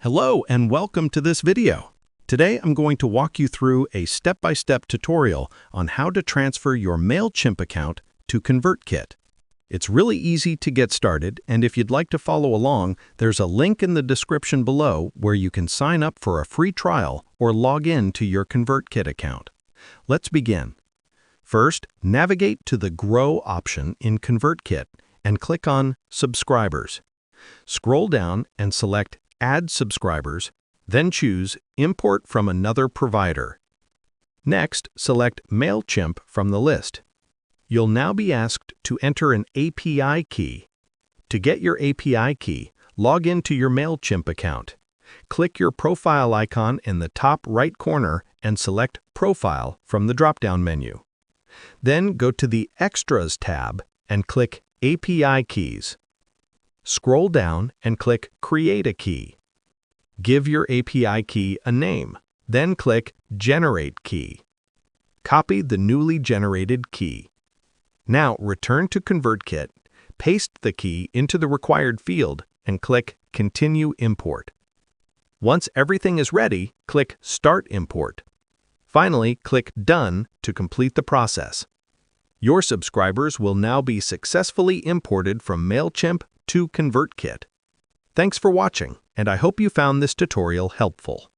Hello and welcome to this video. Today I'm going to walk you through a step-by-step tutorial on how to transfer your Mailchimp account to ConvertKit. It's really easy to get started, and if you'd like to follow along, there's a link in the description below where you can sign up for a free trial or log in to your ConvertKit account. Let's begin. First, navigate to the Grow option in ConvertKit and click on Subscribers. Scroll down and select Add Subscribers, then choose Import from another provider. Next, select Mailchimp from the list. You'll now be asked to enter an API key. To get your API key, log into your Mailchimp account. Click your profile icon in the top right corner and select Profile from the drop-down menu. Then go to the Extras tab and click API Keys. Scroll down and click Create a Key. Give your API key a name, then click Generate Key. Copy the newly generated key. Now return to ConvertKit, paste the key into the required field, and click Continue Import. Once everything is ready, click Start Import. Finally, click Done to complete the process. Your subscribers will now be successfully imported from Mailchimp to ConvertKit. Thanks for watching, and I hope you found this tutorial helpful.